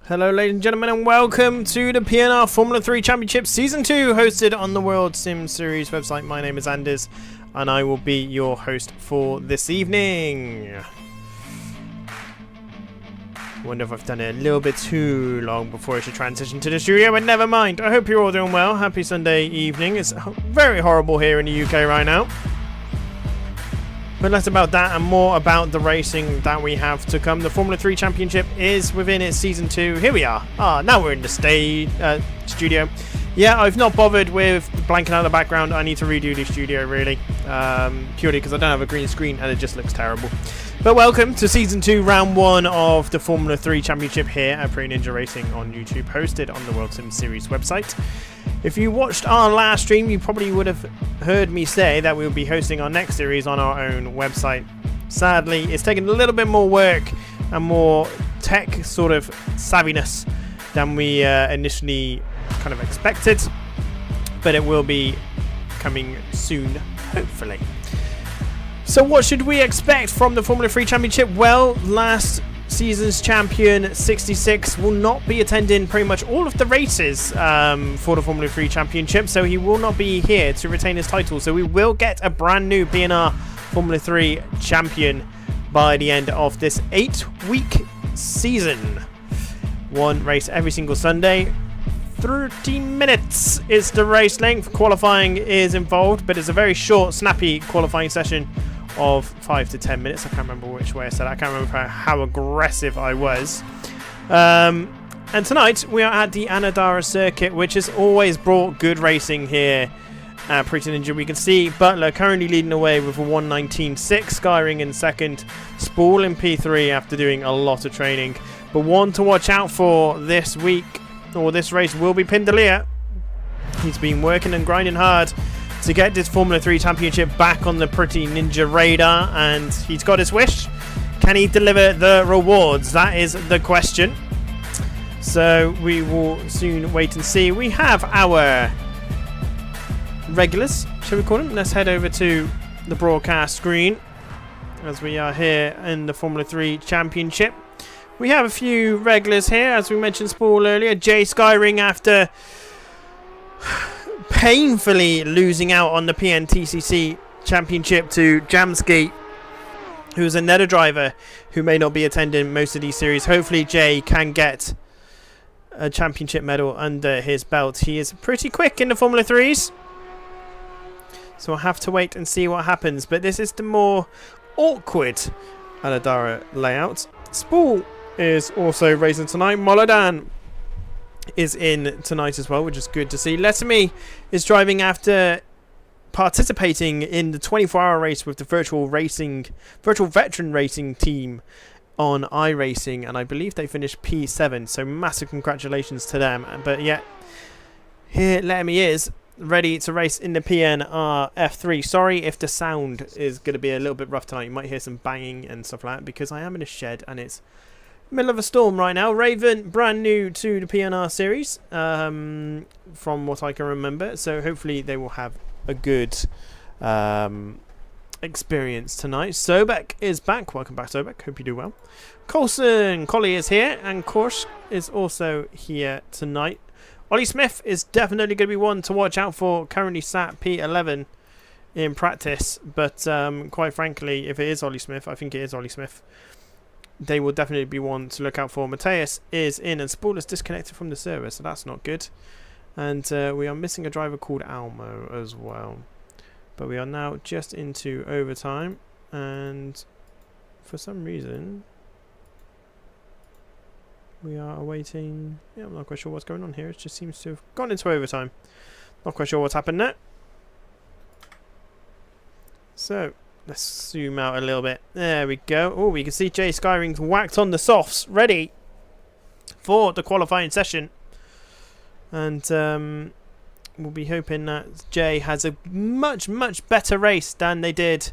Hello ladies and gentlemen, and welcome to the PNR Formula 3 Championship Season 2, hosted on the World Sim Series website. My name is Anders, and I will be your host for this evening. Wonder if I've done it a little bit too long before I should transition to the studio, but never mind. I hope you're all doing well. Happy Sunday evening. It's very horrible here in the UK right now. But less about that and more about the racing that we have to come. The Formula 3 Championship is within its Season 2. Here we are. Now we're in the studio. Yeah, I've not bothered with blanking out the background. I need to redo the studio, really. Purely because I don't have a green screen and it just looks terrible. But welcome to Season 2, Round 1 of the Formula 3 Championship here at Pro Ninja Racing on YouTube, hosted on the World Sim Series website. If you watched our last stream, you probably would have heard me say that we'll be hosting our next series on our own website. Sadly, it's taken a little bit more work and more tech sort of savviness than we initially kind of expected, but it will be coming soon, hopefully. So what should we expect from the Formula 3 Championship? Well, last season's champion 66 will not be attending pretty much all of the races for the Formula 3 Championship, so he will not be here to retain his title. So we will get a brand new PNR Formula 3 champion by the end of this 8-week season. One race every single Sunday. 30 minutes is the race length. Qualifying is involved, but it's a very short, snappy qualifying session of 5 to 10 minutes. I can't remember which way I said it. I can't remember how aggressive I was. And tonight we are at the Anadara circuit, which has always brought good racing here at Pro Ninja. We can see Butler currently leading the way with a 1:19.6, Skyring in second, Spool in P3 after doing a lot of training. But one to watch out for this week, or this race, will be Pindalia. He's been working and grinding hard to get this Formula 3 Championship back on the Pretty Ninja radar, and he's got his wish. Can he deliver the rewards? That is the question. So we will soon wait and see. We have our regulars, shall we call them? Let's head over to the broadcast screen as we are here in the Formula 3 Championship. We have a few regulars here, as we mentioned Spool earlier. Jay Skyring, after painfully losing out on the PNTCC Championship to Jamski, who's another driver who may not be attending most of these series. Hopefully Jay can get a championship medal under his belt. He is pretty quick in the Formula 3s, so we'll have to wait and see what happens. But this is the more awkward Aladara layout. Spool is also racing tonight. Moladan is in tonight as well, which is good to see. Letterme is driving after participating in the 24-hour race with the virtual veteran racing team on iRacing, and I believe they finished P7, so massive congratulations to them. But yet here Letterme is ready to race in the PNR F3. Sorry if the sound is going to be a little bit rough tonight. You might hear some banging and stuff like that because I am in a shed and it's middle of a storm right now. Raven, brand new to the PNR series, from what I can remember. So hopefully they will have a good experience tonight. Sobek is back. Welcome back, Sobek. Hope you do well. Collie is here, and Korsh is also here tonight. Ollie Smith is definitely going to be one to watch out for. Currently sat P11 in practice, but quite frankly, if it is Ollie Smith, I think it is Ollie Smith, they will definitely be one to look out for. Mateus is in, and Spool is disconnected from the server, so that's not good. And we are missing a driver called Almo as well. But we are now just into overtime, and for some reason we are awaiting. Yeah, I'm not quite sure what's going on here. It just seems to have gone into overtime. Not quite sure what's happened there. So let's zoom out a little bit. There we go. Oh, we can see Jay Skyring's whacked on the softs, ready for the qualifying session. And we'll be hoping that Jay has a much, much better race than they did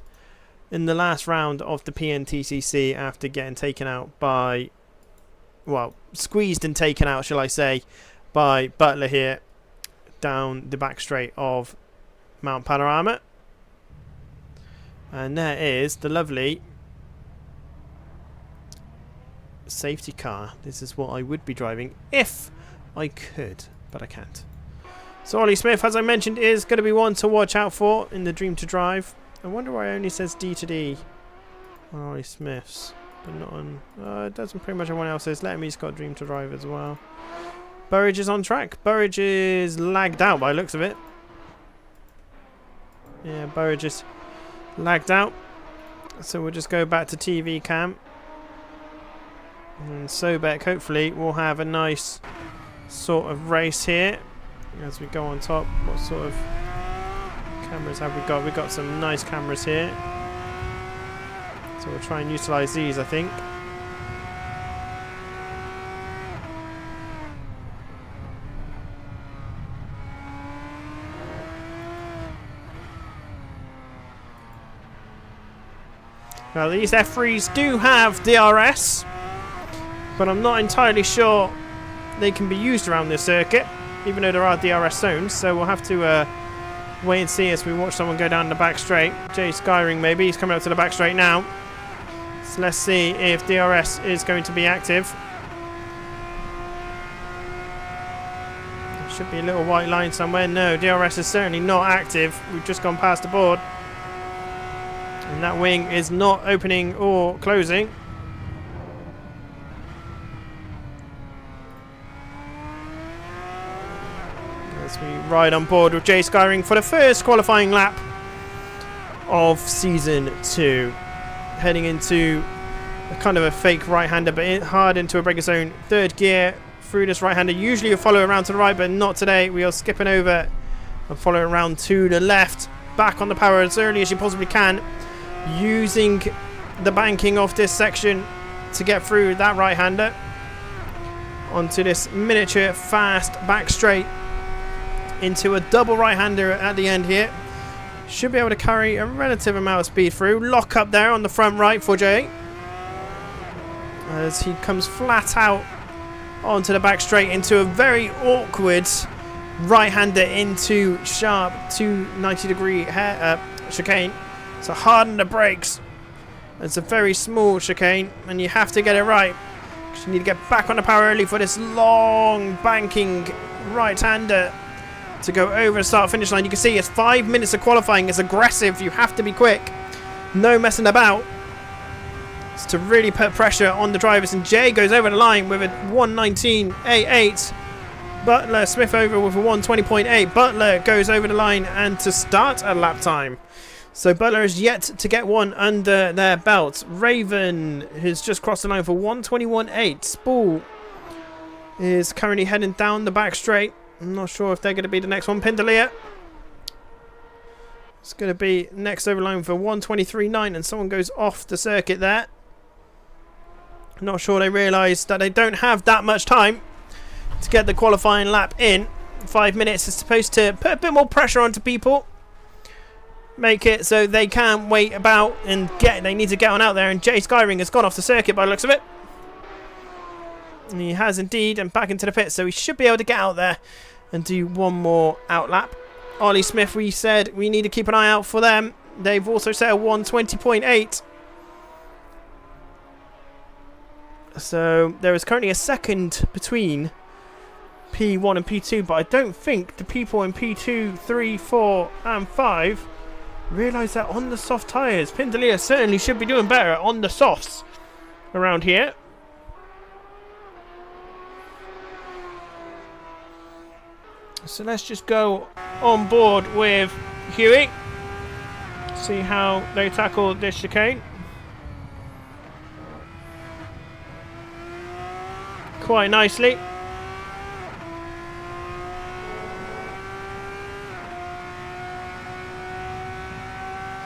in the last round of the PNTCC after getting taken out by, well, squeezed and taken out, shall I say, by Butler here down the back straight of Mount Panorama. And there is the lovely safety car. This is what I would be driving if I could, but I can't. So Ollie Smith, as I mentioned, is going to be one to watch out for in the Dream to Drive. I wonder why it only says D to D on Ollie Smith's, but not on... it doesn't pretty much everyone else's. Lemmy's got Dream to Drive as well. Burridge is on track. Burridge is lagged out by the looks of it. Yeah, Burridge is lagged out. So we'll just go back to TV cam. And Sobek hopefully will have a nice sort of race here. As we go on top, what sort of cameras have we got? We've got some nice cameras here. So we'll try and utilise these, I think. Now these F3s do have DRS, but I'm not entirely sure they can be used around this circuit, even though there are DRS zones, so we'll have to wait and see as we watch someone go down the back straight. Jay Skyring maybe, he's coming up to the back straight now. So let's see if DRS is going to be active. There should be a little white line somewhere. No, DRS is certainly not active. We've just gone past the board. And that wing is not opening or closing. As we ride on board with Jay Skyring for the first qualifying lap of Season 2. Heading into a kind of a fake right-hander, but hard into a breaker zone. Third gear through this right-hander. Usually you follow around to the right, but not today. We are skipping over and following around to the left. Back on the power as early as you possibly can. Using the banking of this section to get through that right-hander. Onto this miniature fast back straight. Into a double right-hander at the end here. Should be able to carry a relative amount of speed through. Lock up there on the front right for Jay. As he comes flat out onto the back straight into a very awkward right-hander into sharp 290-degree chicane. So harden the brakes. It's a very small chicane and you have to get it right. You need to get back on the power early for this long banking right-hander to go over the start finish line. You can see it's 5 minutes of qualifying. It's aggressive. You have to be quick. No messing about. It's to really put pressure on the drivers. And Jay goes over the line with a 119.88. Butler, Smith over with a 120.8. Butler goes over the line and to start a lap time. So Butler is yet to get one under their belt. Raven has just crossed the line for 121.8. Spool is currently heading down the back straight. I'm not sure if they're going to be the next one. Pindalia it's going to be next over line for 123.9, and someone goes off the circuit there. I'm not sure they realise that they don't have that much time to get the qualifying lap in. 5 minutes is supposed to put a bit more pressure onto people. Make it so they can wait about and they need to get on out there. And Jay Skyring has gone off the circuit by the looks of it. And he has indeed, and back into the pit, so he should be able to get out there and do one more out lap. Ollie Smith, we said we need to keep an eye out for them. They've also set a 120.8. So there is currently a second between P1 and P2, but I don't think the people in P2, 3, 4 and 5 realise that on the soft tyres. Pindalia certainly should be doing better on the softs around here. So let's just go on board with Huey. See how they tackle this chicane. Quite nicely.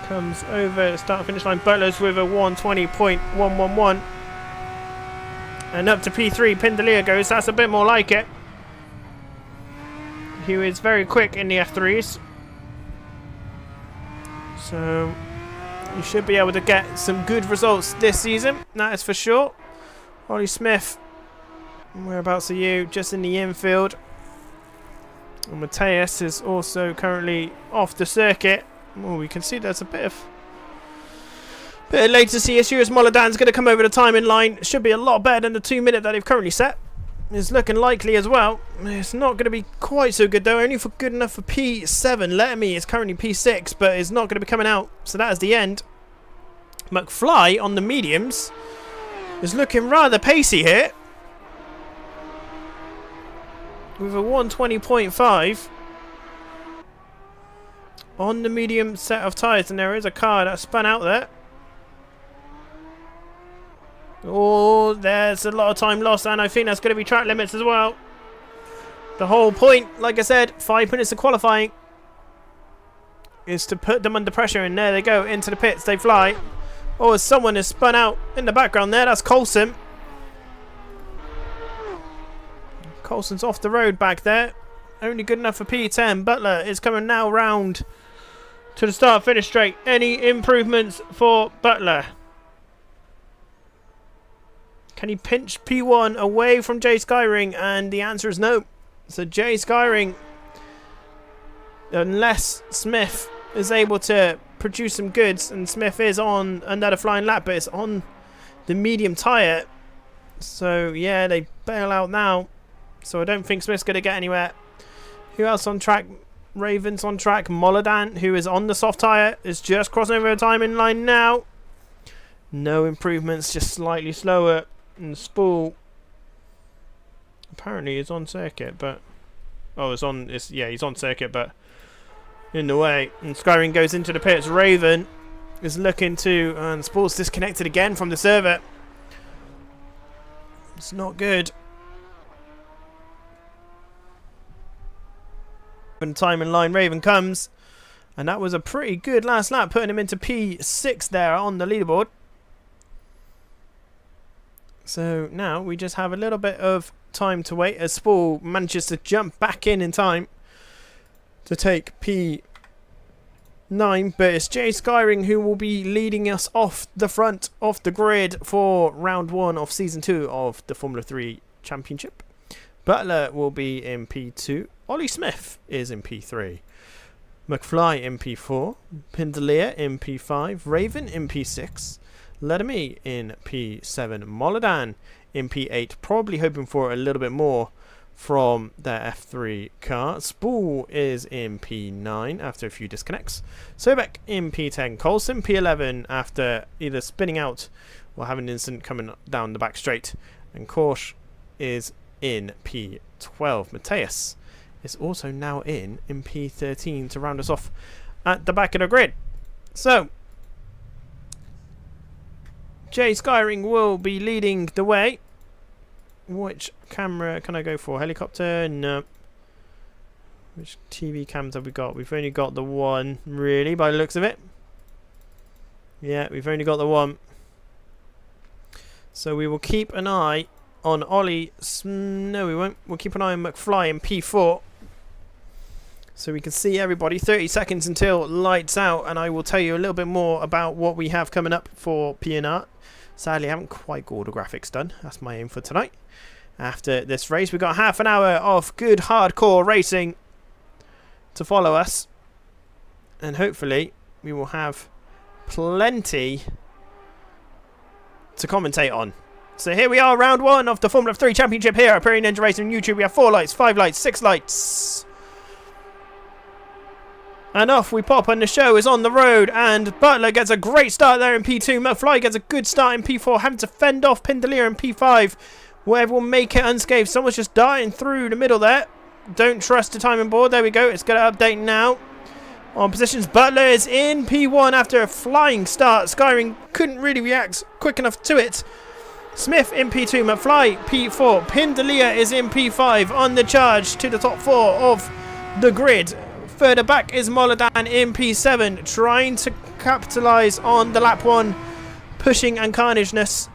Comes over the start finish line. Butler's with a 120.111. And up to P3, Pindalia goes. That's a bit more like it. He is very quick in the F3s. So you should be able to get some good results this season. That is for sure. Ollie Smith, whereabouts are you? Just in the infield. And Mateus is also currently off the circuit. Oh, we can see there's a bit of Bit of latency issue as Molodan's going to come over the timing line. Should be a lot better than the 2 minute that they've currently set. It's looking likely as well. It's not going to be quite so good though. Only for good enough for P7. Letterme is currently P6, but it's not going to be coming out. So that is the end. McFly on the mediums is looking rather pacey here. With a 120.5 on the medium set of tyres, and there is a car that spun out there. Oh, there's a lot of time lost, and I think that's going to be track limits as well. The whole point, like I said, 5 minutes of qualifying is to put them under pressure, and there they go, into the pits, they fly. Oh, someone has spun out in the background there, that's Coulson. Coulson's off the road back there. Only good enough for P10. Butler is coming now round to the start finish straight. Any improvements for Butler? Can he pinch P1 away from Jay Skyring? And the answer is no. So Jay Skyring, unless Smith is able to produce some goods, and Smith is on another flying lap, but it's on the medium tyre. So yeah, they bail out now. So I don't think Smith's going to get anywhere. Who else on track? Raven's on track. Molodan, who is on the soft tyre, is just crossing over the timing line now. No improvements, just slightly slower. And Spool apparently is on circuit, but he's on circuit, but in the way. And Skyring goes into the pits. Raven is looking to, and Spool's disconnected again from the server. It's not good. And time in line, Raven comes, and that was a pretty good last lap, putting him into P6 there on the leaderboard. So now we just have a little bit of time to wait as Spool manages to jump back in time to take P9, but it's Jay Skyring who will be leading us off the front of the grid for round 1 of season 2 of the Formula 3 Championship. Butler will be in P2. Ollie Smith is in P3. McFly in P4. Pindalea in P5. Raven in P6. Letterme in P7. Molodan in P8. Probably hoping for a little bit more from their F3 car. Spool is in P9 after a few disconnects. Sobek in P10. Coulson P11 after either spinning out or having an incident coming down the back straight. And Korsch is in P12. Mateus is also now in P13 to round us off at the back of the grid. So Jay Skyring will be leading the way. Which camera can I go for? Helicopter? No. Which TV cams have we got? We've only got the one, really, by the looks of it. Yeah, we've only got the one. So we will keep an eye on Ollie. No, we won't. We'll keep an eye on McFly in P4. So we can see everybody. 30 seconds until lights out, and I will tell you a little bit more about what we have coming up for PNR. Sadly, I haven't quite got all the graphics done. That's my aim for tonight. After this race, we've got half an hour of good hardcore racing to follow us. And hopefully, we will have plenty to commentate on. So here we are, round 1 of the Formula 3 Championship here at Pyrenean Ninja Racing on YouTube. We have 4 lights, 5 lights, 6 lights. And off we pop, and the show is on the road, and Butler gets a great start there in P2. McFly gets a good start in P4, having to fend off Pindalea in P5, where everyone make it unscathed. Someone's just darting through the middle there. Don't trust the timing board. There we go. It's going to update now. On positions, Butler is in P1 after a flying start. Skyring couldn't really react quick enough to it. Smith in P2, McFly P4. Pindalea is in P5 on the charge to the top 4 of the grid. Further back is Molodan in P7, trying to capitalise on the lap 1 pushing and carnageness.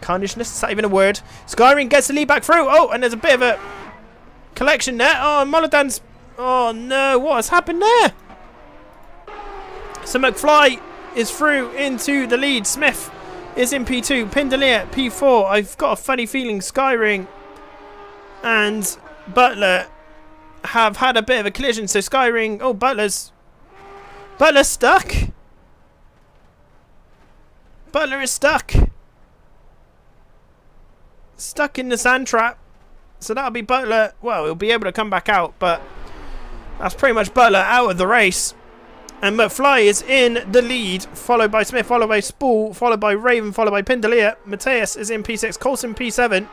Carnageness, is that even a word? Skyring gets the lead back through. Oh, and there's a bit of a collection there. Oh, Molodan's... Oh no, what has happened there? So McFly is through into the lead. Smith is in P2. Pindalea P4. I've got a funny feeling Skyring and Butler have had a bit of a collision. So Skyring... Oh, Butler's stuck. Butler is stuck. Stuck in the sand trap. So that'll be Butler. Well, he'll be able to come back out, but that's pretty much Butler out of the race. And McFly is in the lead, followed by Smith, followed by Spool, followed by Raven, followed by Pindalia. Mateus is in P6, Coulson P7.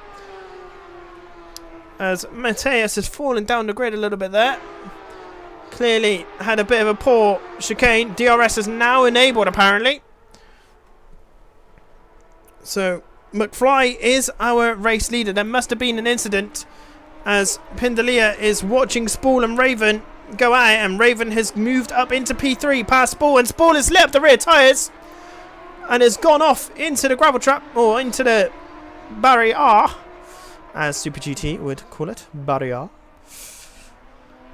As Mateus has fallen down the grid a little bit there. Clearly had a bit of a poor chicane. DRS is now enabled, apparently. So McFly is our race leader. There must have been an incident, as Pindalia is watching Spool and Raven go at it, and Raven has moved up into P3 past Spool, and Spool has lit up the rear tyres and has gone off into the gravel trap, or into the barrier, as Super GT would call it, barrier.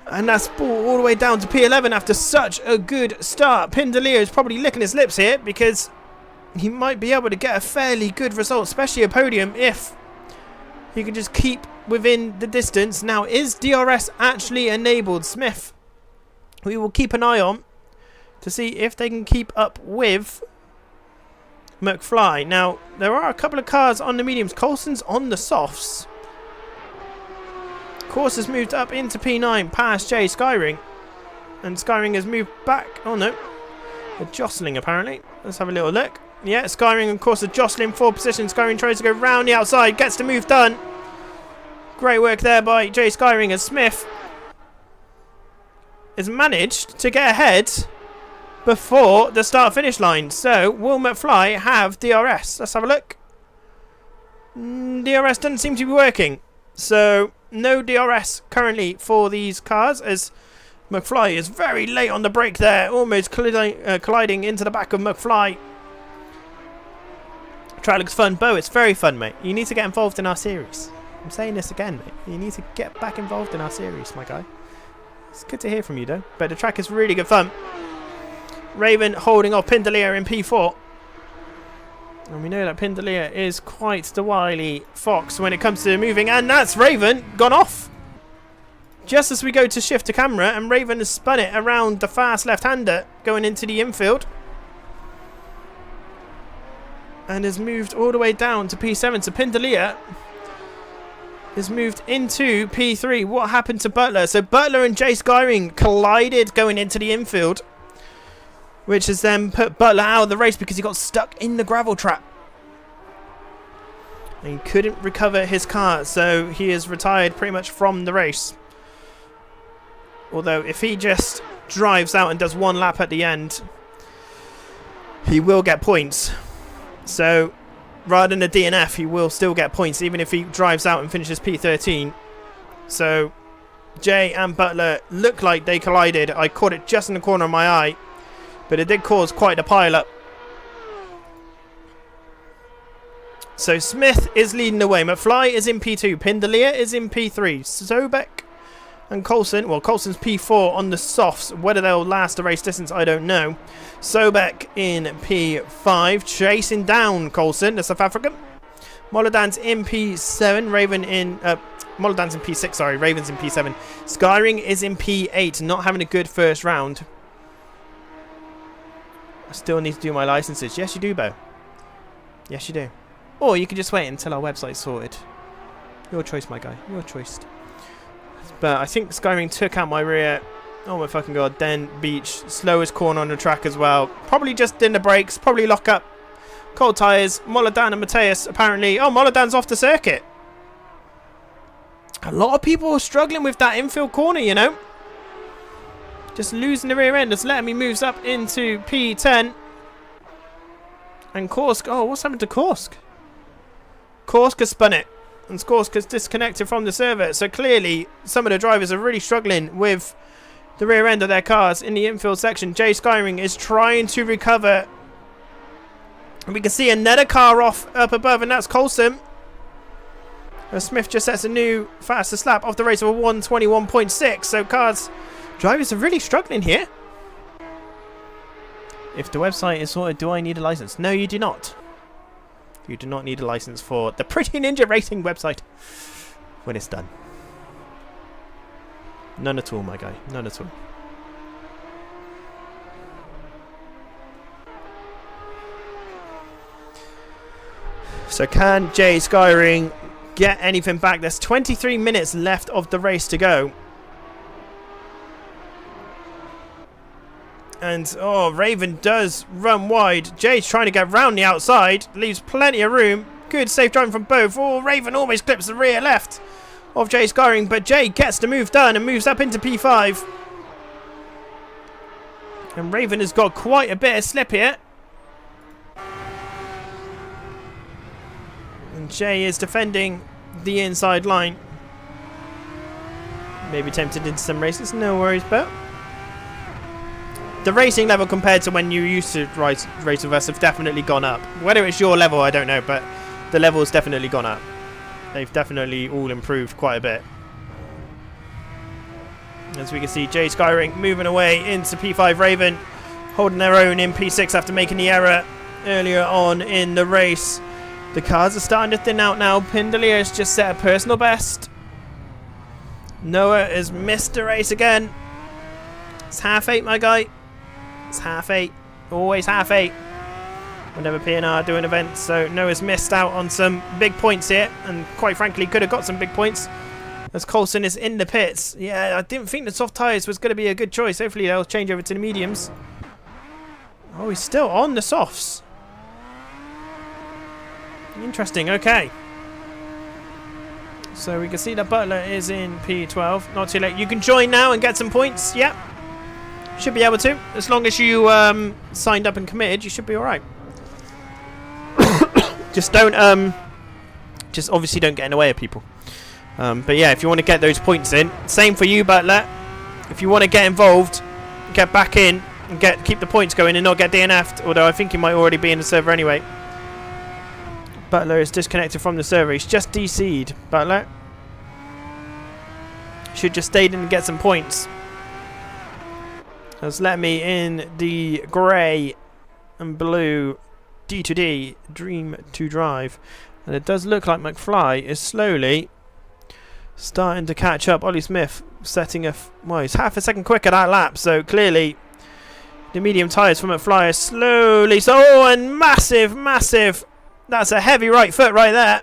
And that's Spool all the way down to P11 after such a good start. Pindalia is probably licking his lips here, because he might be able to get a fairly good result, especially a podium, if he can just keep within the distance. Now, is DRS actually enabled? Smith, we will keep an eye on to see if they can keep up with McFly. Now, there are a couple of cars on the mediums. Coulson's on the softs. Course has moved up into P9 past Jay Skyring, and Skyring has moved back. Oh no, they're jostling apparently. Let's have a little look. Yeah, Skyring of course are jostling for position. Skyring tries to go round the outside, gets the move done. Great work there by Jay Skyring, as Smith has managed to get ahead before the start finish line. So will McFly have DRS? Let's have a look. DRS doesn't seem to be working, so no DRS currently for these cars, as McFly is very late on the brake there, almost colliding into the back of McFly. Track looks fun. Bo, it's very fun, mate. You need to get involved in our series. I'm saying this again, mate. You need to get back involved in our series, my guy. It's good to hear from you, though. But the track is really good fun. Raven holding off Pindalia in P4. And we know that Pindalia is quite the wily fox when it comes to moving. And that's Raven gone off. Just as we go to shift the camera, and Raven has spun it around the fast left-hander going into the infield. And has moved all the way down to P7. So Pindalia has moved into P3. What happened to Butler? So Butler and Jay Skyring collided going into the infield, which has then put Butler out of the race because he got stuck in the gravel trap. And he couldn't recover his car, so he is retired pretty much from the race. Although if he just drives out and does one lap at the end, he will get points. So rather than a DNF, he will still get points even if he drives out and finishes P13. So Jay and Butler look like they collided. I caught it just in the corner of my eye, but it did cause quite a pile-up. So Smith is leading the way. McFly is in P2. Pindalia is in P3. Sobek and Coulson. Well, Coulson's P4 on the softs. Whether they'll last the race distance, I don't know. Sobek in P5. Chasing down Coulson, the South African. Molodan's in P7. Raven in... Molodan's in P6, sorry. Raven's in P7. Skyring is in P8. Not having a good first round. I still need to do my licenses. Yes, you do, Bo. Yes, you do. Or you can just wait until our website's sorted. Your choice, my guy. Your choice. But I think Skyring took out my rear. Oh my fucking god. Den Beach. Slowest corner on the track as well. Probably just in the brakes. Probably lock up. Cold tyres. Molodan and Mateus apparently. Oh, Molodan's off the circuit. A lot of people are struggling with that infield corner, you know. Just losing the rear end. Just letting me moves up into P10. And Korsk. Oh, what's happened to Korsk? Korsk has spun it. And Korsk has disconnected from the server. So clearly, some of the drivers are really struggling with the rear end of their cars in the infield section. Jay Skyring is trying to recover. And we can see another car off up above, and that's Coulson. Smith just sets a new fastest lap off the race of a 1:21.6. So drivers are really struggling here. If the website is sorted, do I need a license? No, you do not. You do not need a license for the Pretty Ninja Racing website when it's done. None at all, my guy. None at all. So can Jay Skyring get anything back? There's 23 minutes left of the race to go. And, oh, Raven does run wide. Jay's trying to get round the outside. Leaves plenty of room. Good safe driving from both. Oh, Raven almost clips the rear left of Jay Skyring. But Jay gets the move done and moves up into P5. And Raven has got quite a bit of slip here. And Jay is defending the inside line. Maybe tempted into some races. No worries, but the racing level compared to when you used to race with us have definitely gone up. Whether it's your level, I don't know, but the level has definitely gone up. They've definitely all improved quite a bit. As we can see, Jay Skyring moving away into P5 Raven, holding their own in P6 after making the error earlier on in the race. The cars are starting to thin out now. Pindalia has just set a personal best. Noah has missed the race again. It's half 8, my guy. It's half 8. Always half 8. Whenever PNR do an event. So Noah's missed out on some big points here. And quite frankly, could have got some big points. As Coulson is in the pits. Yeah, I didn't think the soft tyres was going to be a good choice. Hopefully they'll change over to the mediums. Oh, he's still on the softs. Interesting, okay. So we can see that Butler is in P12. Not too late. You can join now and get some points. Yep. Should be able to. As long as you signed up and committed, you should be alright. Just don't, just obviously don't get in the way of people. But yeah, if you want to get those points in. Same for you, Butler. If you want to get involved, get back in and keep the points going and not get DNF'd. Although I think you might already be in the server anyway. Butler is disconnected from the server. He's just DC'd. Butler should just stay in and get some points. Let's let me in the grey and blue D2D Dream to Drive. And it does look like McFly is slowly starting to catch up. Ollie Smith setting well, he's half a second quicker that lap. So clearly the medium tyres from McFly are slowly. Oh, and massive. That's a heavy right foot right there.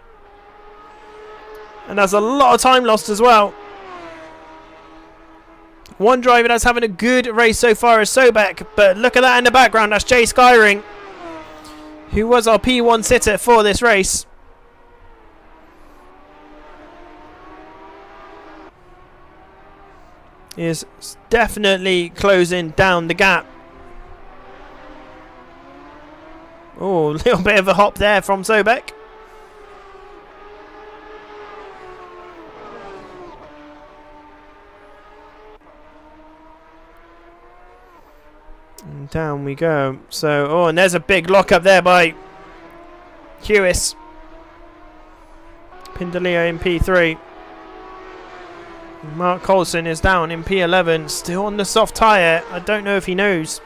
And that's a lot of time lost as well. One driver that's having a good race so far is Sobek. But look at that in the background. That's Jay Skyring, who was our P1 sitter for this race. Is definitely closing down the gap. Oh, a little bit of a hop there from Sobek. And down we go. So, oh, and there's a big lock up there by Hewis. Pindalia in P3. Mark Coulson is down in P11. Still on the soft tyre. I don't know if he knows.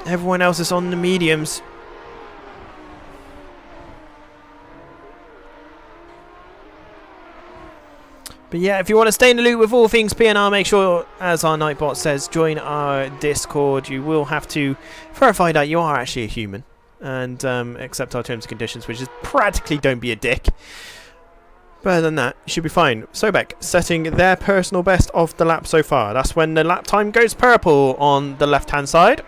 Everyone else is on the mediums. But yeah, if you want to stay in the loop with all things PNR, make sure, as our Nightbot says, join our Discord. You will have to verify that you are actually a human and accept our terms and conditions, which is practically don't be a dick. But other than that, you should be fine. Sobek setting their personal best of the lap so far. That's when the lap time goes purple on the left-hand side.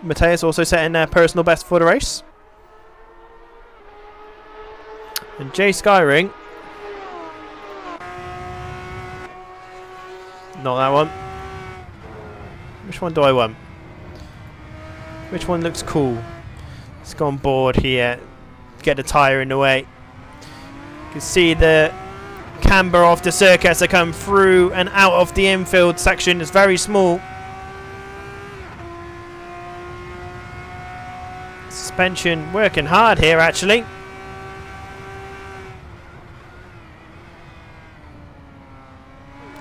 Mateus also setting their personal best for the race. And Jay Skyring. Not that one. Which one do I want? Which one looks cool? Let's go on board here. Get the tyre in the way. You can see the camber of the circuit as they come through and out of the infield section. It's very small. Suspension working hard here actually.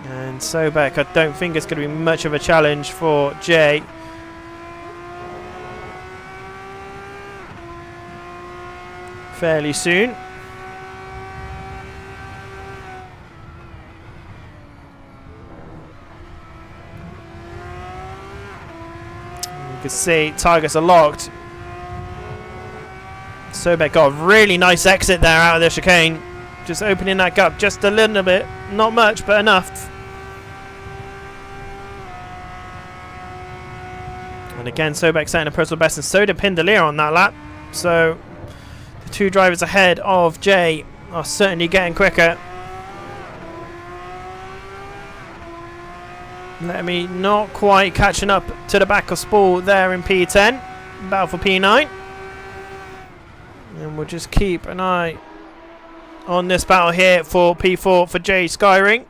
And Sobek, I don't think it's going to be much of a challenge for Jay. Fairly soon. You can see targets are locked. Sobek got a really nice exit there out of the chicane. Just opening that gap just a little bit. Not much, but enough. And again, Sobek setting a personal best, and so did Pindalia on that lap. So the two drivers ahead of Jay are certainly getting quicker. Let me not quite catching up to the back of Spool there in P10. Battle for P9. And we'll just keep an eye on this battle here for P4 for Jay Skyring.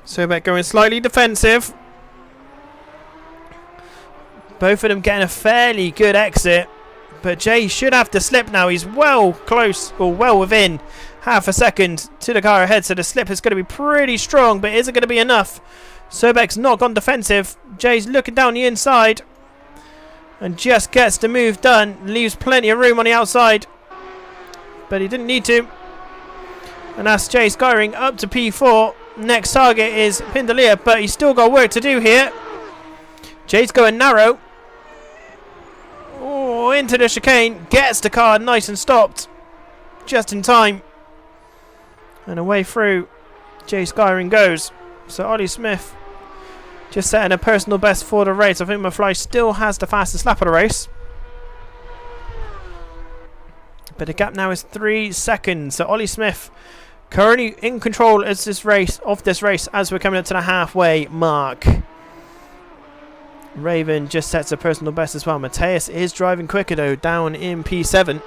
Sobek going slightly defensive. Both of them getting a fairly good exit. But Jay should have to slip now. He's well close, or well within half a second to the car ahead. So the slip is going to be pretty strong, but is it going to be enough? Sobek's not gone defensive. Jay's looking down the inside and just gets the move done. Leaves plenty of room on the outside, but he didn't need to. And that's Jay Skyring up to P4. Next target is Pindalia, but he's still got work to do here. Jay's going narrow. Oh, into the chicane. Gets the car nice and stopped. Just in time. And away through Jay Skyring goes. So Ollie Smith just setting a personal best for the race. I think McFly still has the fastest lap of the race. But the gap now is 3 seconds. So Ollie Smith currently in control of this race as we're coming up to the halfway mark. Raven just sets a personal best as well. Mateus is driving quicker though, down in P7.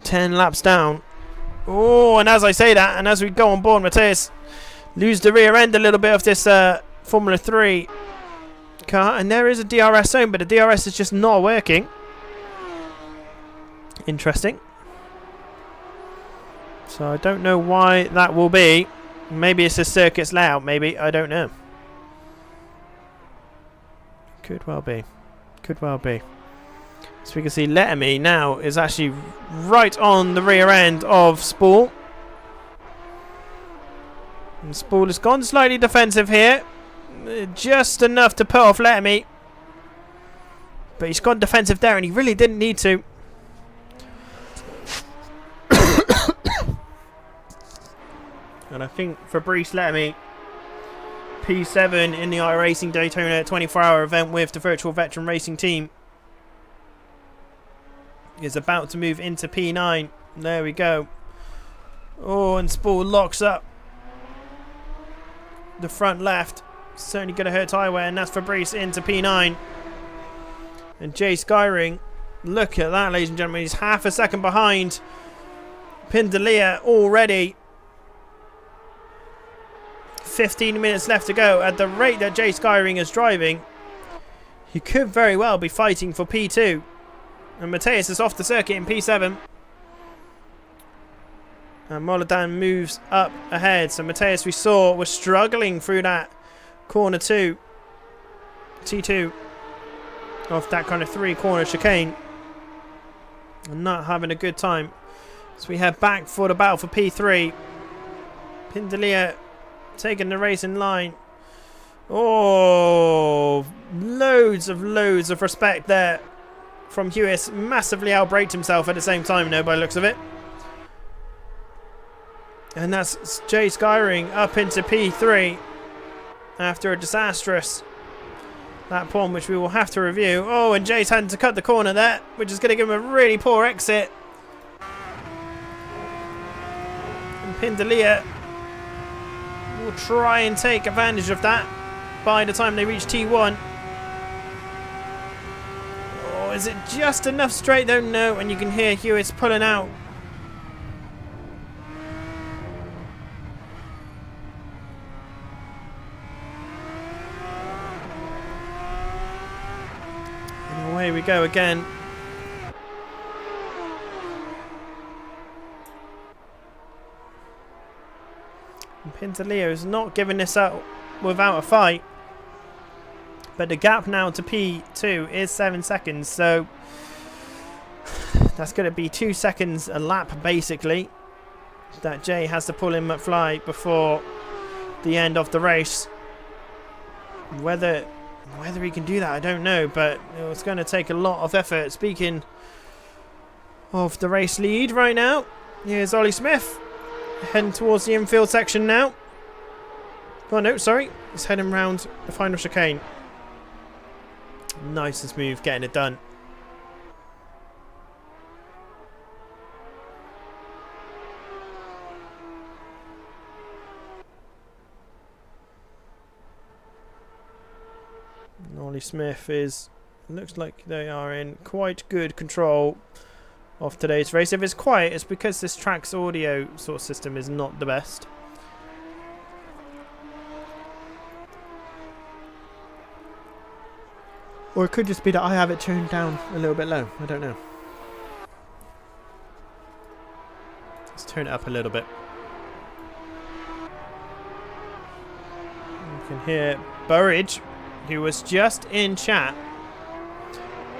10 laps down. Oh, and as I say that, and as we go on board, Mateus lose the rear end a little bit of this Formula 3 car. And there is a DRS zone, but the DRS is just not working. Interesting. So I don't know why that will be. Maybe it's a circuit's layout, maybe. I don't know. Could well be. Could well be. So we can see Letterme now is actually right on the rear end of Spool. And Spool has gone slightly defensive here. Just enough to put off Letterme. But he's gone defensive there and he really didn't need to. And I think Fabrice Letterme, P7 in the iRacing Daytona 24-hour event with the Virtual Veteran Racing Team, is about to move into P9. There we go. Oh, and Spool locks up the front left. Certainly going to hurt tyre, and that's Fabrice into P9. And Jay Skyring, look at that, ladies and gentlemen. He's half a second behind Pindalia already. 15 minutes left to go. At the rate that Jay Skyring is driving, he could very well be fighting for P2. And Mateus is off the circuit in P7. And Moladan moves up ahead. So Mateus, we saw, was struggling through that corner 2. T2 of that kind of 3-corner chicane. And not having a good time. So we head back for the battle for P3. Pindalia taking the race in line. Oh, loads of respect there from Hewis. Massively outbraked himself at the same time though, by the looks of it. And that's Jay Skyring up into P3 after a disastrous lap point, which we will have to review. Oh, and Jay's had to cut the corner there, which is going to give him a really poor exit. And Pindalia will try and take advantage of that by the time they reach T1. Oh, is it just enough straight though? No, and you can hear Hewis pulling out. And away we go again. Pindalia is not giving this up without a fight. But the gap now to P2 is 7 seconds. So that's going to be 2 seconds a lap, basically, that Jay has to pull in McFly before the end of the race. Whether he can do that, I don't know. But it's going to take a lot of effort. Speaking of the race lead right now. Here's Ollie Smith heading towards the infield section now. Oh no, sorry. He's heading round the final chicane. Nice and smooth, getting it done. Ollie Smith looks like they are in quite good control of today's race. If it's quiet, it's because this track's audio sort of system is not the best. Or it could just be that I have it tuned down a little bit low. I don't know. Let's turn it up a little bit. You can hear Burridge, who was just in chat,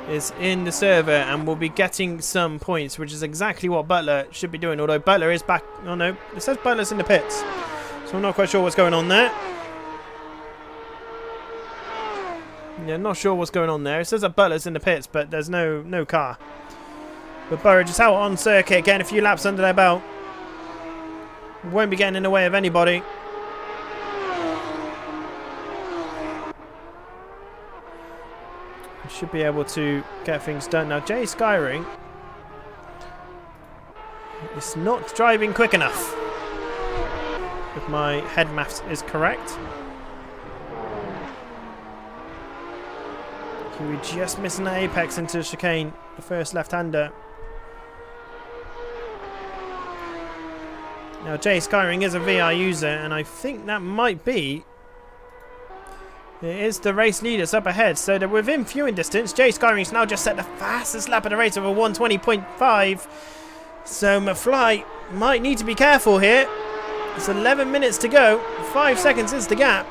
is in the server and will be getting some points, which is exactly what Butler should be doing. Although Butler is back. Oh no, it says Butler's in the pits, so I'm not quite sure what's going on there. Yeah, not sure what's going on there. It says that Butler's in the pits, but there's no car. But Burridge is out on circuit, getting a few laps under their belt. Won't be getting in the way of anybody. Should be able to get things done. Now, Jay Skyring is not driving quick enough, if my head maths is correct. We just missing the apex into the chicane, the first left-hander. Now, Jay Skyring is a VR user, and I think that might be... It is the race leaders up ahead, so they're within viewing distance. Jay Skyring's now just set the fastest lap of the race of a 1:20.5. So McFly might need to be careful here. It's 11 minutes to go. 5 seconds is the gap.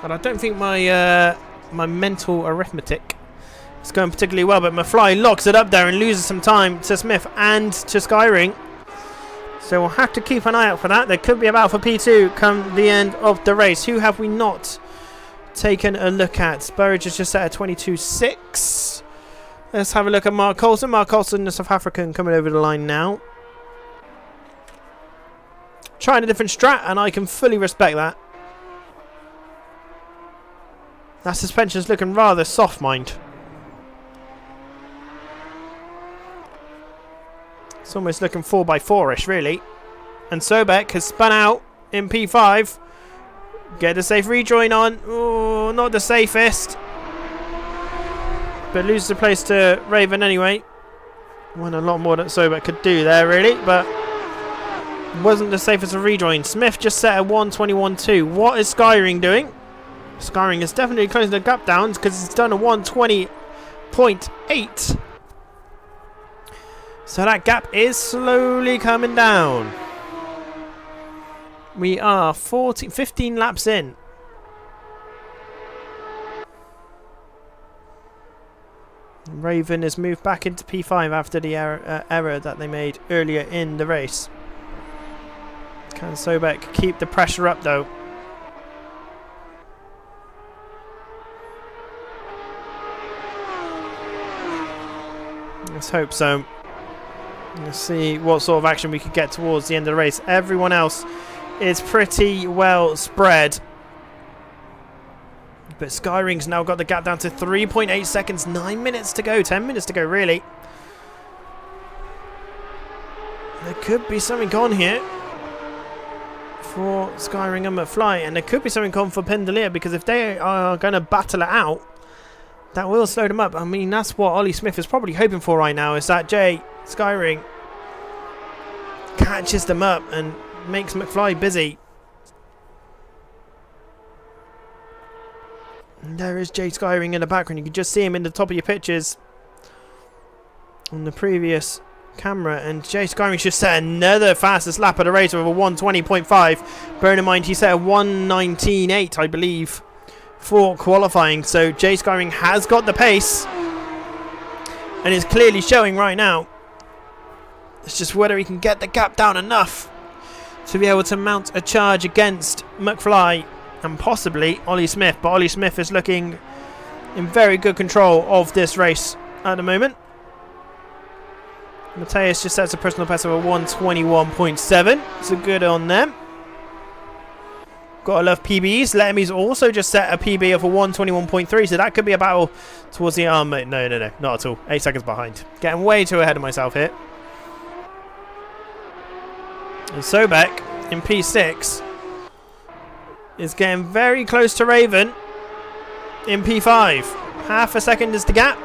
And I don't think my my mental arithmetic is going particularly well, but McFly locks it up there and loses some time to Smith and to Skyring. So we'll have to keep an eye out for that. There could be a battle for P2 come the end of the race. Who have we not taken a look at? Burridge is just set at 22.6. Let's have a look at Mark Coulson. Mark Coulson, the South African, coming over the line now. Trying a different strat, and I can fully respect that. That suspension's looking rather soft, mind. It's almost looking 4x4-ish, really. And Sobek has spun out in P5. Get a safe rejoin on. Oh, not the safest. But loses the place to Raven anyway. Won a lot more than Sobek could do there, really. But wasn't the safest of rejoin. Smith just set a 1:21.2. What is Skyring doing? Skyring is definitely closing the gap down because it's done a 1:20.8. So that gap is slowly coming down. We are 15 laps in. Raven has moved back into P5 after the error that they made earlier in the race. Can Sobek keep the pressure up though? Let's hope so. Let's see what sort of action we could get towards the end of the race. Everyone else is pretty well spread. But Skyring's now got the gap down to 3.8 seconds. 9 minutes to go. 10 minutes to go, really. There could be something on here for Skyring and McFly. And there could be something on for Pendelier, because if they are going to battle it out, that will slow them up. I mean, that's what Ollie Smith is probably hoping for right now, is that Jay Skyring catches them up and makes McFly busy. And there is Jay Skyring in the background. You can just see him in the top of your pictures on the previous camera. And Jay Skyring just set another fastest lap of the race with a 1:20.5. Bearing in mind he set a 1:19.8, I believe, for qualifying. So Jay Skyring has got the pace and is clearly showing right now. It's just whether he can get the gap down enough to be able to mount a charge against McFly and possibly Ollie Smith. But Ollie Smith is looking in very good control of this race at the moment. Mateus just sets a personal best of a 121.7. So good on them. Gotta love PBs. Lettermy's also just set a PB of a 121.3. So that could be a battle towards the arm. No, not at all. 8 seconds behind. Getting way too ahead of myself here. And Sobek in P6 is getting very close to Raven in P5. Half a second is the gap.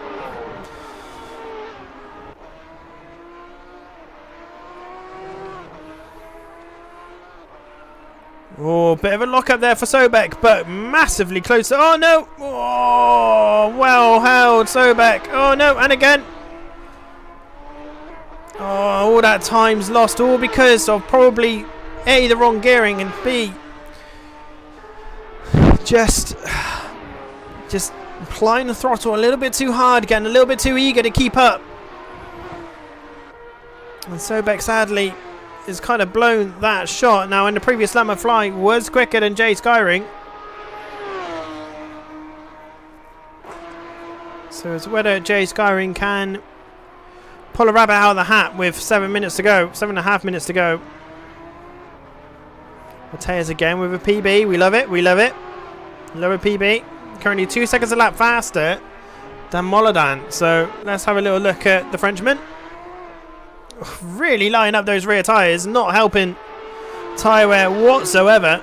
Oh, bit of a lock up there for Sobek, but massively close. Oh, no. Oh, well held, Sobek. Oh, no, and again. Oh, all that time's lost, all because of probably A, the wrong gearing, and B, just applying the throttle a little bit too hard, getting a little bit too eager to keep up. And Sobek, sadly, has kind of blown that shot. Now, in the previous lap, McFly was quicker than Jay Skyring. So it's whether Jay Skyring can pull a rabbit out of the hat with 7 minutes to go. 7.5 minutes to go. Mateus again with a PB. We love it. We love it. Love a PB. Currently 2 seconds a lap faster than Moladan. So let's have a little look at the Frenchman. Really lining up those rear tyres, not helping tyre wear whatsoever.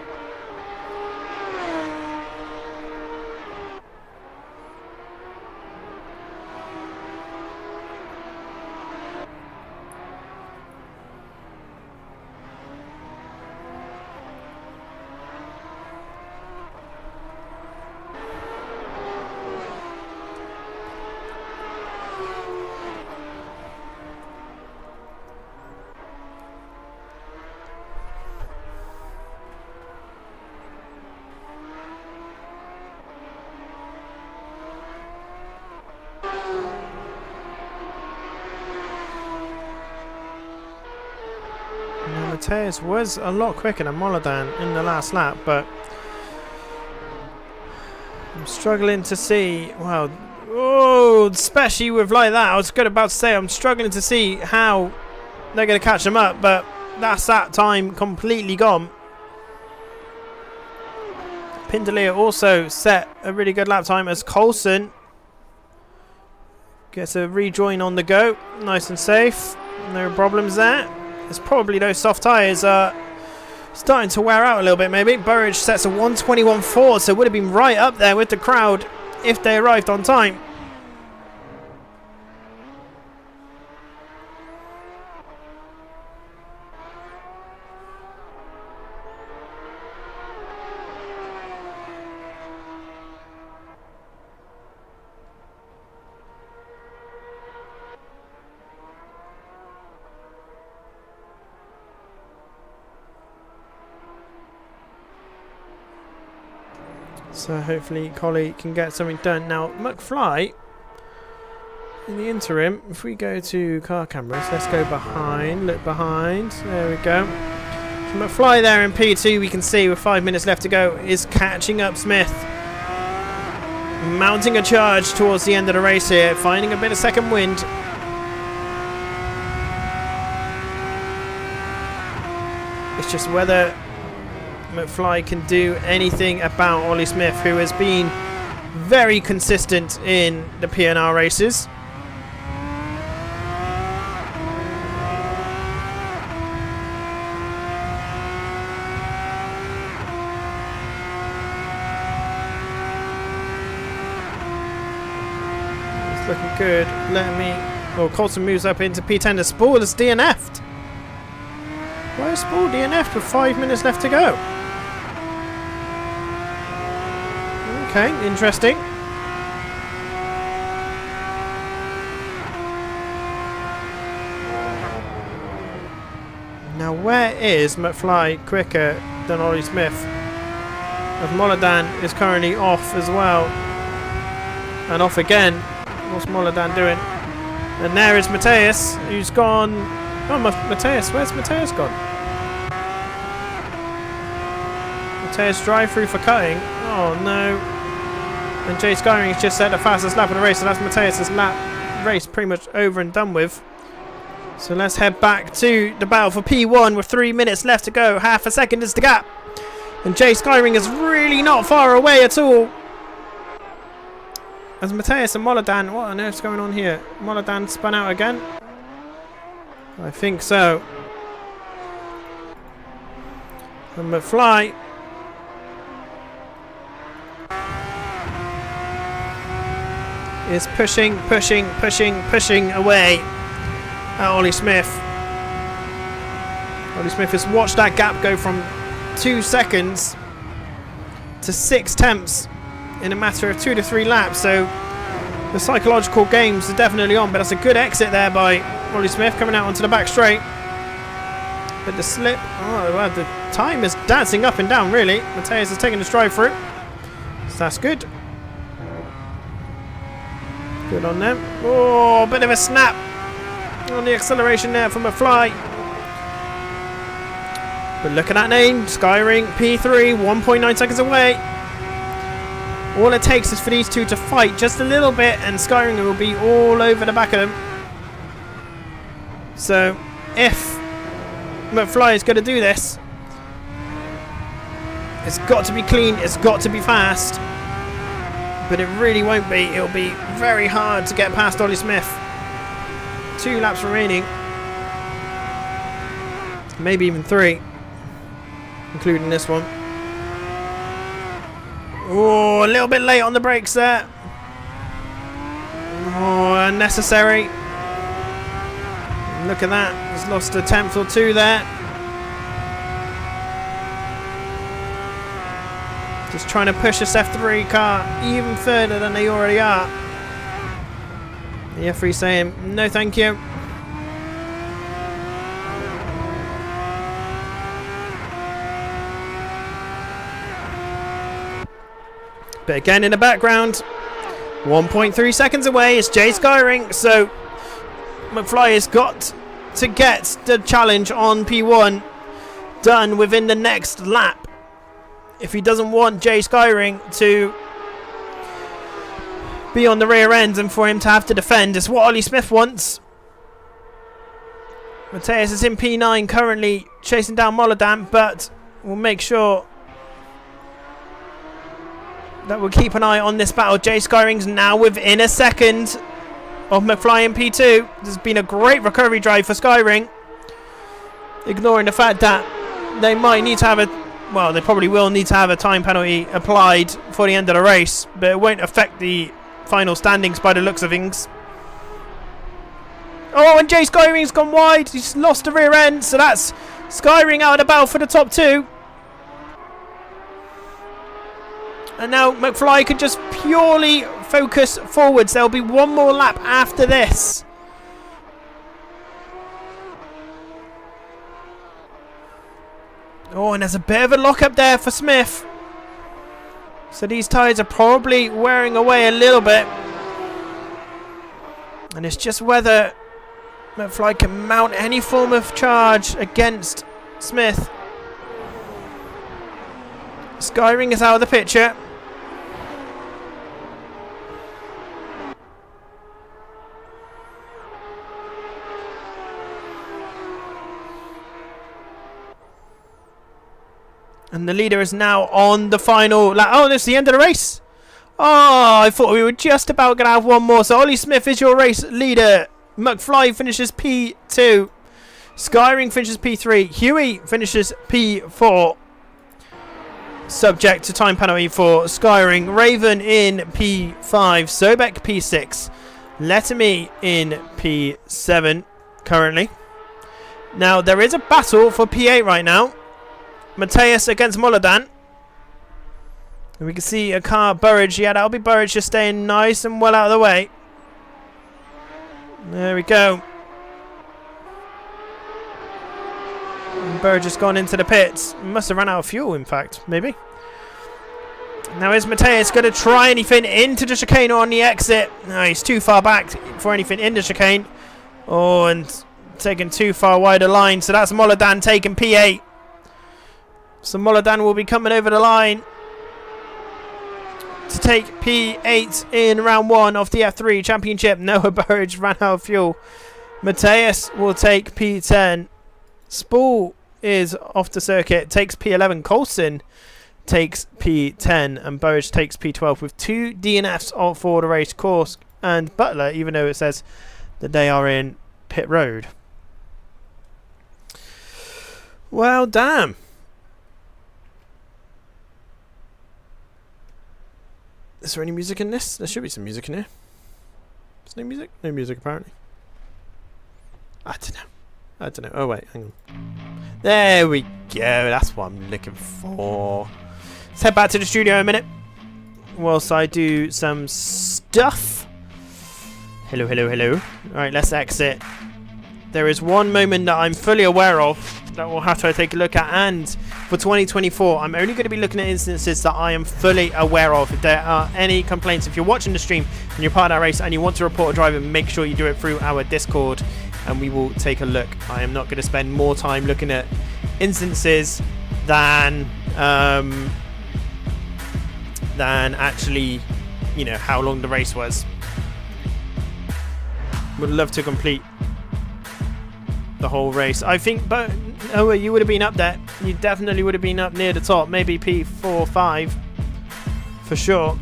Mateus was a lot quicker than Moladan in the last lap, but I'm struggling to see, well, oh, especially with like that, I was good about to say I'm struggling to see how they're going to catch them up, but that's that time completely gone. Pindelia also set a really good lap time as Coulson gets a rejoin on the go, nice and safe, no problems there. It's probably those soft tyres are starting to wear out a little bit maybe. Burridge sets a 121.4, so would have been right up there with the crowd if they arrived on time. So hopefully Collie can get something done. Now McFly, in the interim, if we go to car cameras, let's go behind, look behind, there we go. So McFly there in P2, we can see with 5 minutes left to go, is catching up Smith. Mounting a charge towards the end of the race here, finding a bit of second wind. It's just whether McFly can do anything about Ollie Smith, who has been very consistent in the PNR races. It's looking good. Well, Coulson moves up into P10. The Spall is DNF'd. Why is Spall DNF'd with 5 minutes left to go? Okay, interesting. Now, where is McFly quicker than Ollie Smith? As Moladan is currently off as well. And off again. What's Moladan doing? And there is Mateus, who's gone. Oh, Mateus, where's Mateus gone? Mateus drive through for cutting. Oh no. And Jay Skyring has just set the fastest lap of the race, so that's Mateus' lap race pretty much over and done with. So let's head back to the battle for P1 with 3 minutes left to go. Half a second is the gap. And Jay Skyring is really not far away at all. As Mateus and Moladan, what on earth's going on here? Moladan spun out again? I think so. And McFly is pushing away at Ollie Smith. Ollie Smith has watched that gap go from 2 seconds to 6 tenths in a matter of 2 to 3 laps, so the psychological games are definitely on, but that's a good exit there by Ollie Smith coming out onto the back straight. But the slip, oh well, the time is dancing up and down really. Mateus is taking the stride through, so that's good. Good on them. Oh, bit of a snap on the acceleration there from McFly. But look at that name, Skyring P3, 1.9 seconds away. All it takes is for these two to fight just a little bit and Skyring will be all over the back of them. So if McFly is going to do this, it's got to be clean, it's got to be fast. But it really won't be. It'll be very hard to get past Ollie Smith. 2 laps remaining. Maybe even 3. Including this one. Oh, a little bit late on the brakes there. Oh, unnecessary. Look at that. He's lost a tenth or 2 there. Just trying to push this F3 car even further than they already are. The F3 saying, no thank you. But again in the background, 1.3 seconds away is Jay Skyring, so McFly has got to get the challenge on P1 done within the next lap. If he doesn't want Jay Skyring to be on the rear end and for him to have to defend, it's what Ollie Smith wants. Mateus is in P9 currently chasing down Moladan, but we'll make sure that we'll keep an eye on this battle. Jay Skyring's now within a second of McFly in P2. This has been a great recovery drive for Skyring, ignoring the fact that they might need to have a, well, they probably will need to have a time penalty applied for the end of the race, but it won't affect the final standings by the looks of things. Oh, and Jay Skyring's gone wide. He's lost the rear end, so that's Skyring out of the battle for the top 2. And now McFly could just purely focus forwards. There'll be one more lap after this. Oh, and there's a bit of a lock-up there for Smith. So these tyres are probably wearing away a little bit. And it's just whether McFly can mount any form of charge against Smith. Skyring is out of the picture. And the leader is now on the final lap. Oh, that's the end of the race. Oh, I thought we were just about going to have one more. So Ollie Smith is your race leader. McFly finishes P2. Skyring finishes P3. Huey finishes P4. Subject to time penalty for Skyring. Raven in P5. Sobek P6. Letterme in P7 currently. Now, there is a battle for P8 right now. Mateus against Moladan. And we can see a car, Burridge. Yeah, that'll be Burridge just staying nice and well out of the way. There we go. And Burridge has gone into the pits. Must have run out of fuel, in fact, maybe. Now is Mateus going to try anything into the chicane or on the exit? No, he's too far back for anything in the chicane. Oh, and taking too far wide a line. So that's Moladan taking P8. So Moladan will be coming over the line to take P8 in round 1 of the F3 Championship. Noah Burridge ran out of fuel. Mateus will take P10. Spool is off the circuit, takes P11. Coulson takes P10 and Burridge takes P12 with 2 DNFs for the race course. And Butler, even though it says that they are in pit road. Well, damn. Is there any music in this? There should be some music in here. Is there no music? No music, apparently. I don't know. Oh, wait. Hang on. There we go. That's what I'm looking for. Let's head back to the studio a minute whilst I do some stuff. Hello, hello, hello. Alright, let's exit. There is one moment that I'm fully aware of that we'll have to take a look at, and for 2024 I'm only going to be looking at instances that I am fully aware of. If there are any complaints, if you're watching the stream and you're part of that race and you want to report a driver, make sure you do it through our Discord and we will take a look. I am not going to spend more time looking at instances than actually, you know, how long the race was. Would love to complete the whole race. I think, but oh, you would have been up there. You definitely would have been up near the top. Maybe P4, 5 for sure.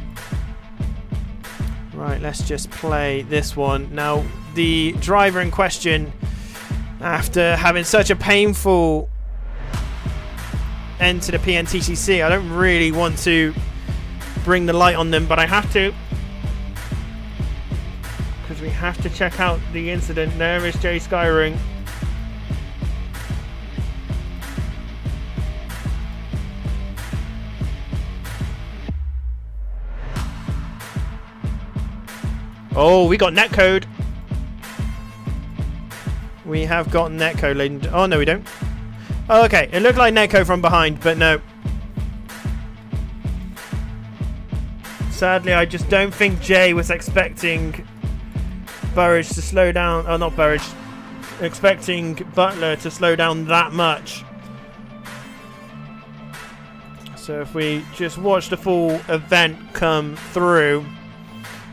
Right, let's just play this one now. The driver in question, after having such a painful end to the PNTCC, I don't really want to bring the light on them, but I have to. Because we have to check out the incident. There is Jay Skyring. Oh, we got netcode. We have got netcode, ladies. Oh, no, we don't. Oh, okay, it looked like netcode from behind, but no. Sadly, I just don't think Jay was expecting Burridge to slow down. Oh, not Burridge. Expecting Butler to slow down that much. So if we just watch the full event come through.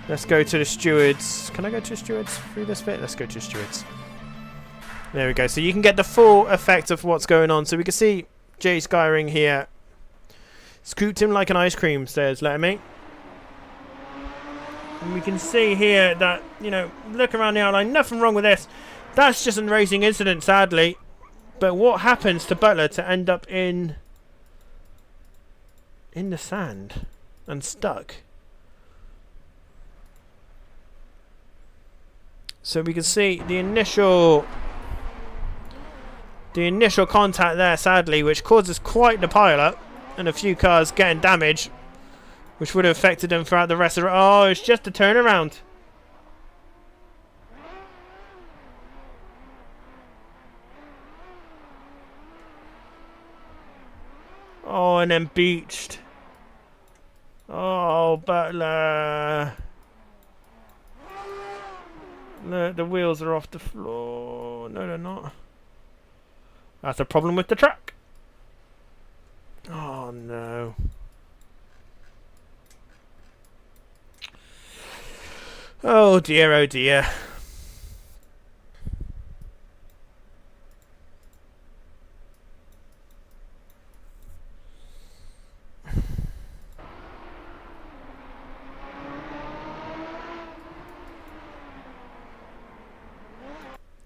Let's go to the stewards. Can I go to the stewards through this bit? Let's go to the stewards. There we go. So you can get the full effect of what's going on. So we can see Jay Skyring here. Scooped him like an ice cream, says Lettermate. And we can see here that, you know, look around the outline. Nothing wrong with this. That's just a racing incident, sadly. But what happens to Butler to end up in the sand and stuck? So we can see the initial contact there, sadly, which causes quite the pile-up and a few cars getting damaged, which would have affected them throughout the rest of the... Oh, it's just a turnaround. Oh, and then beached. Oh, Butler. Look, the wheels are off the floor. No, they're not. That's a problem with the track. Oh, no. Oh, dear, oh, dear.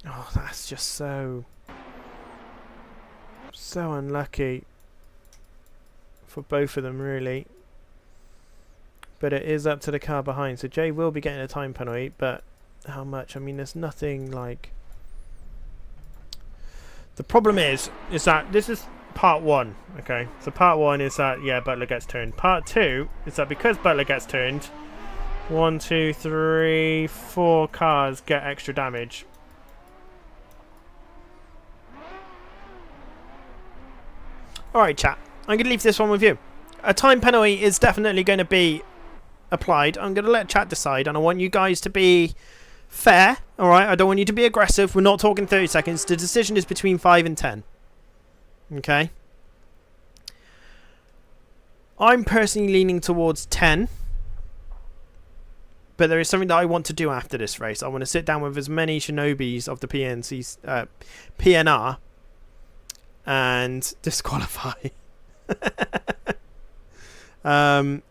Oh, that's just so unlucky for both of them, really. But it is up to the car behind, so Jay will be getting a time penalty, but how much? I mean, there's nothing like... The problem is that this is part one, okay? So part one is that, yeah, Butler gets turned. Part two is that because Butler gets turned, 1, 2, 3, 4 cars get extra damage. Alright, chat. I'm going to leave this one with you. A time penalty is definitely going to be applied. I'm going to let chat decide, and I want you guys to be fair. Alright, I don't want you to be aggressive. We're not talking 30 seconds. The decision is between 5 and 10. Okay? I'm personally leaning towards 10. But there is something that I want to do after this race. I want to sit down with as many Shinobis of the PNR and disqualify.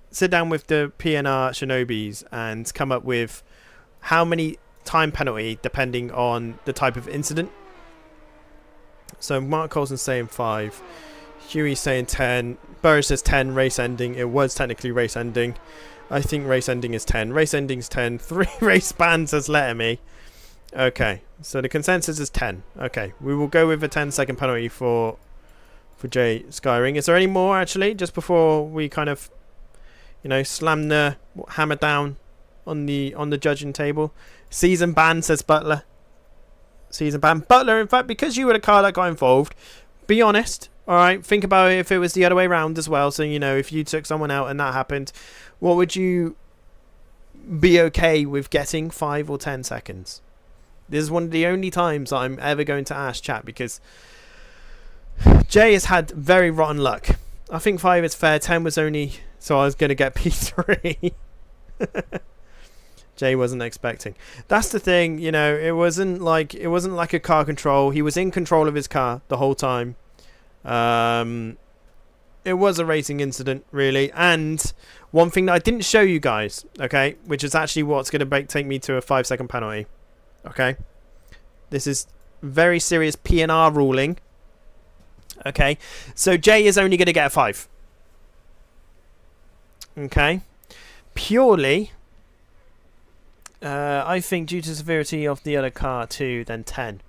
Sit down with the PNR Shinobis and come up with how many time penalty depending on the type of incident. So Mark Coulson's saying 5. Huey's saying 10. Burris says 10, race ending. It was technically race ending. I think race ending is 10. Race ending's 10. 3 race bans has let me. Okay, so the consensus is 10. Okay, we will go with a 10-second penalty for Jay Skyring. Is there any more actually? Just before we kind of, slam the hammer down on the judging table. Season ban, says Butler. Season ban. Butler, in fact, because you were the car that got involved, be honest. All right, think about it if it was the other way around as well. So, if you took someone out and that happened, what would you be okay with getting, 5 or 10 seconds? This is one of the only times I'm ever going to ask chat because Jay has had very rotten luck. I think 5 is fair. 10 was only, so I was going to get P3. Jay wasn't expecting. That's the thing, it wasn't like a car control. He was in control of his car the whole time. It was a racing incident, really. And one thing that I didn't show you guys, okay, which is actually what's going to take me to a 5-second penalty. Okay, this is very serious PNR ruling. Okay, so Jay is only going to get a 5. Okay, purely, I think due to severity of the other car too, then 10.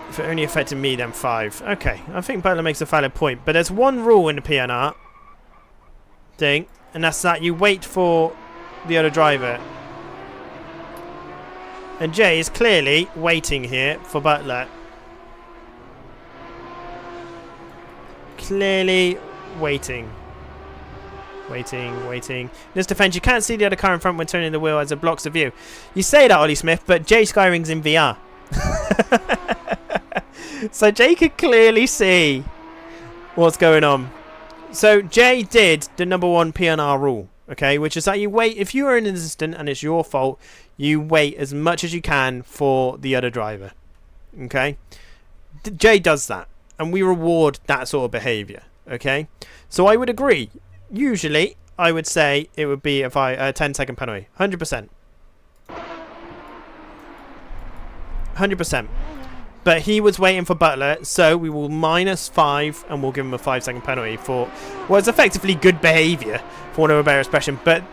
If it only affected me, then 5. Okay, I think Butler makes a valid point. But there's one rule in the PNR thing, and that's that you wait for the other driver. And Jay is clearly waiting here for Butler. Clearly waiting. Waiting. In this defense, you can't see the other car in front when turning the wheel as it blocks the view. You say that, Ollie Smith, but Jay Skyring's in VR. So Jay could clearly see what's going on. So Jay did the number 1 PNR rule, okay, which is that you wait. If you are in an incident and it's your fault, you wait as much as you can for the other driver, okay? Jay does that, and we reward that sort of behaviour, okay? So I would agree. Usually, I would say it would be a 10-second penalty, 100%. 100%. But he was waiting for Butler, so we will -5 and we'll give him a 5-second penalty for what is effectively good behaviour, for want of a better expression. But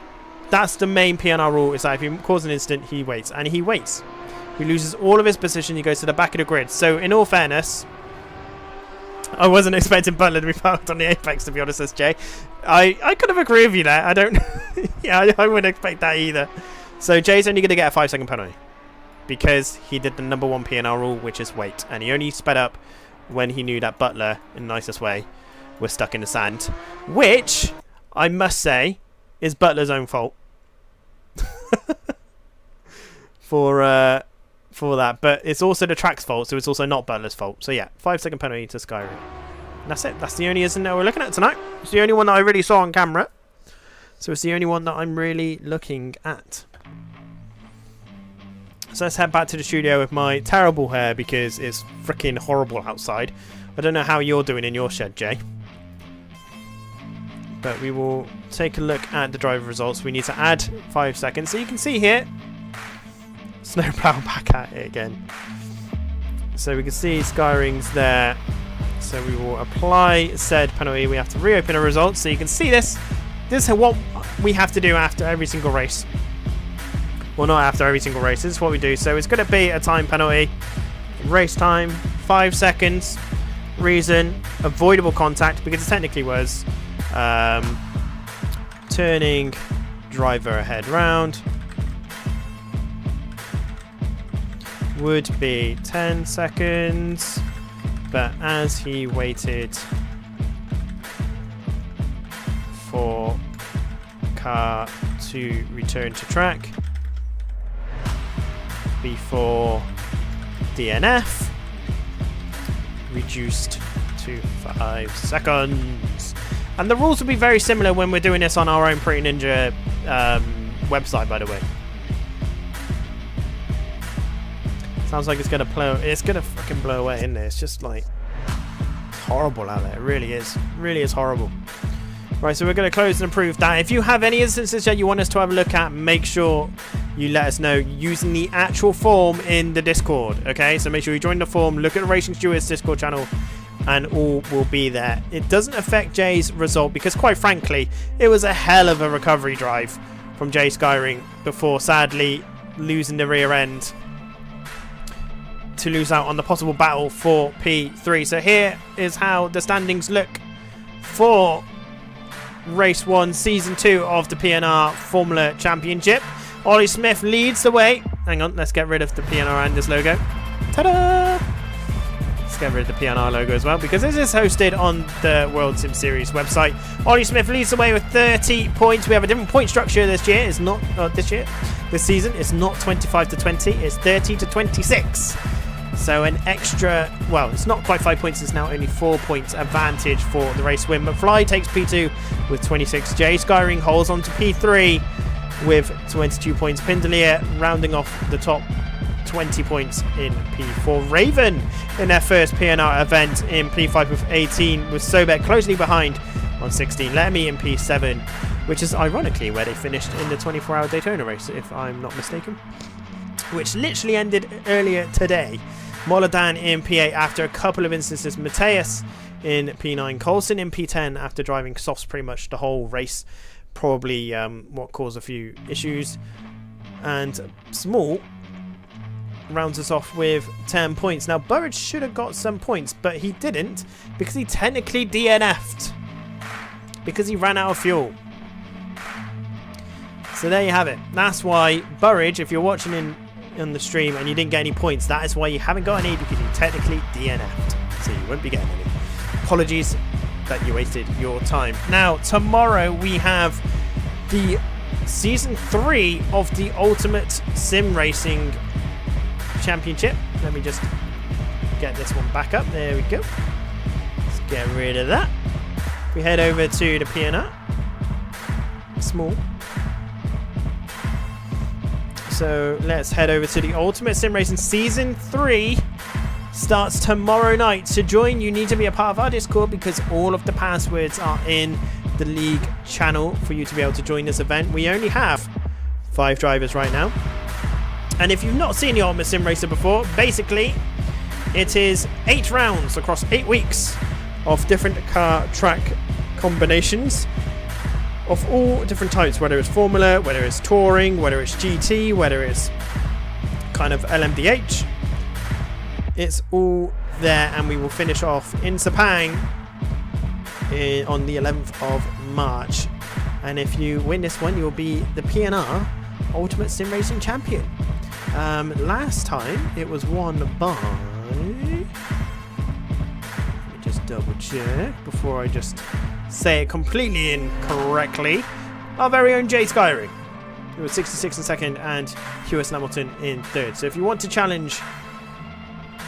that's the main PNR rule, is that if he causes an incident, he waits. And he waits. He loses all of his position, he goes to the back of the grid. So in all fairness, I wasn't expecting Butler to be parked on the apex, to be honest, says Jay. I kind of agree with you there. I don't... yeah, I wouldn't expect that either. So Jay's only going to get a 5-second penalty, because he did the number 1 PNR rule, which is wait. And he only sped up when he knew that Butler, in the nicest way, was stuck in the sand. Which, I must say, is Butler's own fault. for that. But it's also the track's fault, so it's also not Butler's fault. So yeah, 5-second penalty to Skyrim. And that's it. That's the only incident that we're looking at tonight. It's the only one that I really saw on camera. So it's the only one that I'm really looking at. So let's head back to the studio with my terrible hair because it's freaking horrible outside. I don't know how you're doing in your shed, Jay. But we will take a look at the driver results. We need to add 5 seconds. So you can see here, Snowplow back at it again. So we can see Skyring's there. So we will apply said penalty. We have to reopen the results. So you can see this. This is what we have to do after every single race. Well, not after every single race. This is what we do. So it's going to be a time penalty. Race time, 5 seconds. Reason, avoidable contact, because it technically was turning driver ahead round. Would be 10 seconds. But as he waited for car to return to track before DNF, reduced 0.25 seconds. And the rules will be very similar when we're doing this on our own Pretty Ninja website, by the way. Sounds like it's gonna blow. It's gonna fucking blow away, isn't it? It's just like horrible out there. It really is. It really is horrible. Right, so we're going to close and approve that. If you have any instances that you want us to have a look at, make sure you let us know using the actual form in the Discord, okay? So make sure you join the form, look at the Racing Stewards Discord channel, and all will be there. It doesn't affect Jay's result because, quite frankly, it was a hell of a recovery drive from Jay Skyring before, sadly, losing the rear end to lose out on the possible battle for P3. So here is how the standings look for Race 1, Season 2 of the PNR Formula Championship. Ollie Smith leads the way. Hang on, let's get rid of the PNR Anders logo. Ta-da! Let's get rid of the PNR logo as well, because this is hosted on the World Sim Series website. Ollie Smith leads the way with 30 points. We have a different point structure this year. It's not this season. It's not 25 to 20. It's 30 to 26. So an extra, well, it's not quite 5 points, it's now only 4 points advantage for the race win. McFly takes P2 with 26. Jay Skyring holds on to P3 with 22 points. Pindalier rounding off the top 20 points in P4. Raven in their first PNR event in P5 with 18, with Sobek closely behind on 16. Lemmy in P7, which is ironically where they finished in the 24-hour Daytona race, if I'm not mistaken, which literally ended earlier today. Moladan in P8 after a couple of instances. Mateus in P9. Coulson in P10 after driving softs pretty much the whole race. Probably what caused a few issues. And Small rounds us off with 10 points. Now, Burridge should have got some points, but he didn't because he technically DNF'd. Because he ran out of fuel. So there you have it. That's why Burridge, if you're watching in the stream and you didn't get any points, that is why you haven't got any, because you technically DNF'd, so you won't be getting any. Apologies that you wasted your time. Now tomorrow we have the season 3 of the Ultimate Sim Racing Championship. Let me just get this one back up. There we go. Let's get rid of that. We head over to the PNR. Small. So let's head over to the Ultimate Sim Racing Season 3. Starts tomorrow night. To join, you need to be a part of our Discord because all of the passwords are in the league channel for you to be able to join this event. We only have 5 drivers right now. And if you've not seen the Ultimate Sim Racer before, basically it is 8 rounds across 8 weeks of different car track combinations of all different types, whether it's Formula, whether it's Touring, whether it's GT, whether it's kind of LMDH. It's all there, and we will finish off in Sepang on the 11th of March. And if you win this one, you'll be the PNR Ultimate Sim Racing Champion. Last time it was won by... Let me just double check before I just say it completely incorrectly. Our very own Jay Skyring. It was 66 in second and Hewis Hamilton in third. So if you want to challenge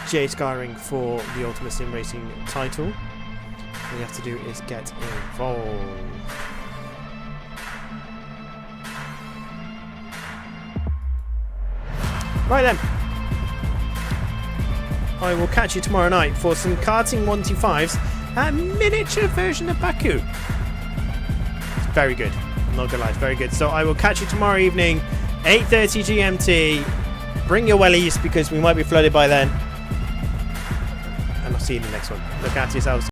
Jay Skyring for the Ultimate Sim Racing title, all you have to do is get involved. Right then. I will catch you tomorrow night for some karting 125s. A miniature version of Baku. It's very good. I'm not gonna lie, it's very good. So I will catch you tomorrow evening, 8:30 GMT. Bring your wellies because we might be flooded by then. And I'll see you in the next one. Look after yourselves.